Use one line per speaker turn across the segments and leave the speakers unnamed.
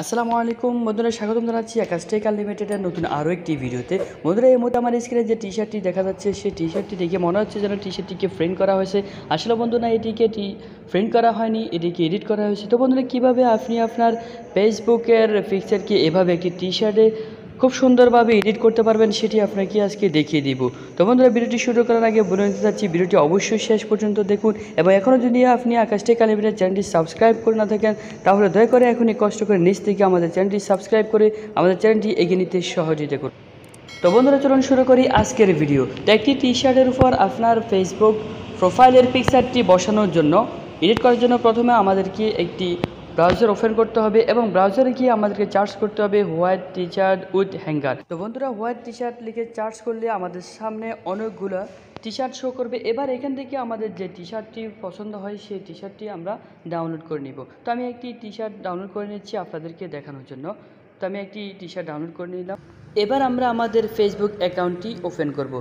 আসসালামু আলাইকুম বন্ধুরা, স্বাগতম জানাচ্ছি আকাশ টেক আনলিমিটেডের নতুন আরও একটি ভিডিওতে। বন্ধুরা, এই মুহূর্তে আমার স্ক্রিনে যে টি শার্টটি দেখা যাচ্ছে, সেই টি শার্টটি দেখে মনে হচ্ছে যেন টি শার্টটিকে প্রিন্ট করা হয়েছে। আসলে বন্ধু না, এটিকে প্রিন্ট করা হয়নি, এটিকে এডিট করা হয়েছে। তো বন্ধুরা, কীভাবে আপনি আপনার ফেসবুকের পিকচারকে এভাবে একটি টি শার্টে খুব সুন্দরভাবে এডিট করতে পারবেন, সেটি আপনাকে আজকে দেখিয়ে দিব। তো বন্ধুরা, ভিডিওটি শুরু করার আগে বলে নিতে চাচ্ছি, ভিডিওটি অবশ্যই শেষ পর্যন্ত দেখুন এবং এখনও যদি আপনি আকাশ টেক আনলিমিটেড চ্যানেলটি সাবস্ক্রাইব করে না থাকেন, তাহলে দয়া করে এখনই কষ্ট করে নিচ থেকে আমাদের চ্যানেলটি সাবস্ক্রাইব করে আমাদের চ্যানেলটি এগিয়ে নিতে সহযোগিতা করুন। তো বন্ধুরা, চলুন শুরু করি আজকের ভিডিও। তো একটি টি শার্টের উপর আপনার ফেসবুক প্রোফাইলের পিকচারটি বসানোর জন্য, এডিট করার জন্য প্রথমে আমাদেরকে একটি ব্রাউজার ওপেন করতে হবে এবং ব্রাউজারে গিয়ে আমাদেরকে সার্চ করতে হবে white T shirt with hanger. তো বন্ধুরা, হোয়াইট টি শার্ট লিখে সার্চ করলে আমাদের সামনে অনেকগুলো টি শার্ট শো করবে। এবার এখান থেকে আমাদের যে টি শার্টটি পছন্দ হয় সেই টি শার্টটি আমরা ডাউনলোড করে নিব। তো আমি একটি টি শার্ট ডাউনলোড করে নিচ্ছি আপনাদেরকে দেখানোর জন্য। তো আমি একটি টি শার্ট ডাউনলোড করে নিলাম। এবার আমরা আমাদের ফেসবুক অ্যাকাউন্টটি ওপেন করব।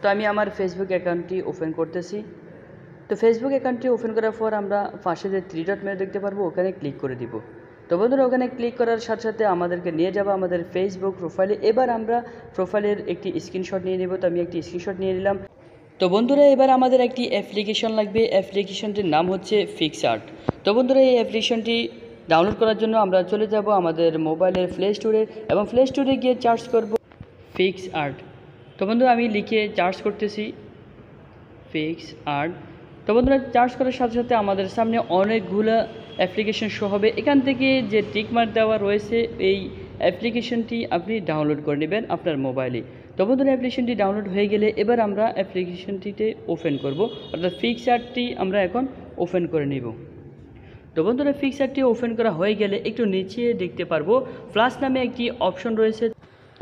তো আমি আমার ফেসবুক অ্যাকাউন্টটি ওপেন করতেছি। তো ফেসবুক অ্যাকাউন্টটি ওপেন করার পর আমরা পাশে যে থ্রি ডট মেনু দেখতে পারবো, ওখানে ক্লিক করে দিব। তো বন্ধুরা, ওখানে ক্লিক করার সাথে সাথে আমাদেরকে নিয়ে যাবো আমাদের ফেসবুক প্রোফাইলে। এবার আমরা প্রোফাইলের একটি স্ক্রিনশট নিয়ে নেব। তো আমি একটি স্ক্রিনশট নিয়ে নিলাম। তো বন্ধুরা, এবার আমাদের একটি অ্যাপ্লিকেশন লাগবে। অ্যাপ্লিকেশনটির নাম হচ্ছে পিক্সআর্ট। তো বন্ধুরা, এই অ্যাপ্লিকেশনটি ডাউনলোড করার জন্য আমরা চলে যাব আমাদের মোবাইলের প্লে স্টোরে এবং প্লে স্টোরে গিয়ে সার্চ করব পিক্সআর্ট। তো বন্ধুরা, আমি লিখে সার্চ করতেছি পিক্সআর্ট। তো বন্ধুরা, সার্চ করার সাথে সাথে আমাদের সামনে অনেকগুলো অ্যাপ্লিকেশন শো হবে। এখান থেকে যে টিকমার্ক দেওয়া রয়েছে, এই অ্যাপ্লিকেশনটি আপনি ডাউনলোড করে নেবেন আপনার মোবাইলে। তো বন্ধুরা, অ্যাপ্লিকেশনটি ডাউনলোড হয়ে গেলে এবার আমরা অ্যাপ্লিকেশনটিতে ওপেন করব, অর্থাৎ পিক্সআর্টটি আমরা এখন ওপেন করে নেব। তো বন্ধুরা, পিক্সআর্টটি ওপেন করা হয়ে গেলে একটু নিচে দেখতে পারবো প্লাস নামে একটি অপশন রয়েছে।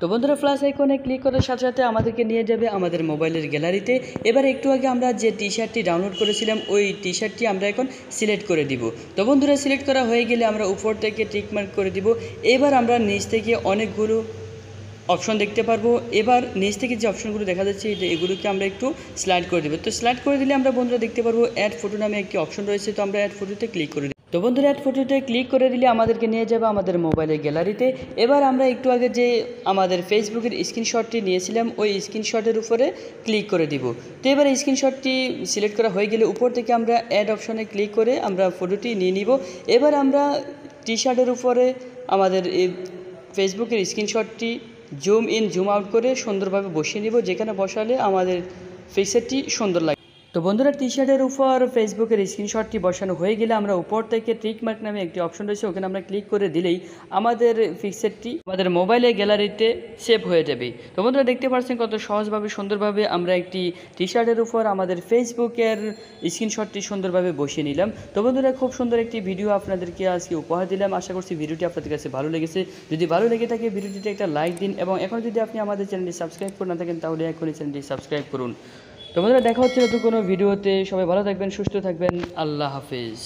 তো বন্ধুরা, প্লাস আইকনে ক্লিক করার সাথে সাথে আমাদেরকে নিয়ে যাবে আমাদের মোবাইলের গ্যালারিতে। এবার একটু আগে আমরা যে টি শার্টটি ডাউনলোড করেছিলাম, ওই টি শার্টটি আমরা এখন সিলেক্ট করে দিব। তো বন্ধুরা, সিলেক্ট করা হয়ে গেলে আমরা উপর থেকে টিকমার্ক করে দিব। এবার আমরা নিচ থেকে অনেকগুলো অপশন দেখতে পারবো। এবার নিচ থেকে যে অপশনগুলো দেখা যাচ্ছে, এগুলোকে আমরা একটু স্লাইড করে দেবো। তো স্লাইড করে দিলে আমরা বন্ধুরা দেখতে পারবো অ্যাড ফটো নামে একটি অপশন রয়েছে। তো আমরা অ্যাড ফটোতে ক্লিক করে দিই। তো বন্ধুরা, অ্যাড ফটোতে ক্লিক করে দিলে আমাদেরকে নিয়ে যাবে আমাদের মোবাইলের গ্যালারিতে। এবার আমরা একটু আগে যে আমাদের ফেসবুকের স্ক্রিনশটটি নিয়েছিলাম, ওই স্ক্রিনশটের উপরে ক্লিক করে দিব। তো এবার স্ক্রিনশটটি সিলেক্ট করা হয়ে গেলে উপর থেকে আমরা অ্যাড অপশনে ক্লিক করে আমরা ফটোটি নিয়ে নিব। এবার আমরা টি শার্টের উপরে আমাদের এই ফেসবুকের স্ক্রিনশটটি জুম ইন জুম আউট করে সুন্দরভাবে বসিয়ে নিব, যেখানে বসালে আমাদের পিকচারটি সুন্দর লাগে। তো বন্ধুরা, টি শার্টের উপর ফেসবুকের স্ক্রিনশটটি বসানো হয়ে গেলে আমরা উপর থেকে টিকমার্ক নামে একটি অপশন রয়েছে, ওখানে আমরা ক্লিক করে দিলেই আমাদের পিকচারটি আমাদের মোবাইলের গ্যালারিতে সেভ হয়ে যাবে। তো বন্ধুরা, দেখতে পাচ্ছেন কত সহজভাবে সুন্দরভাবে আমরা একটি টি শার্টের উপর আমাদের ফেসবুকের স্ক্রিনশটটি সুন্দরভাবে বসিয়ে নিলাম। তো বন্ধুরা, খুব সুন্দর একটি ভিডিও আপনাদেরকে আজকে উপহার দিলাম। আশা করছি ভিডিওটি আপনাদের কাছে ভালো লেগেছে। যদি ভালো লেগে থাকে ভিডিওটিতে একটা লাইক দিন এবং এখন যদি আপনি আমাদের চ্যানেলটি সাবস্ক্রাইব করে না থাকেন, তাহলে এখনই চ্যানেলটি সাবস্ক্রাইব করুন। তো বন্ধুরা, দেখা হচ্ছে নতুন কোনো ভিডিওতে। সবাই ভালো থাকবেন, সুস্থ থাকবেন। আল্লাহ হাফেজ।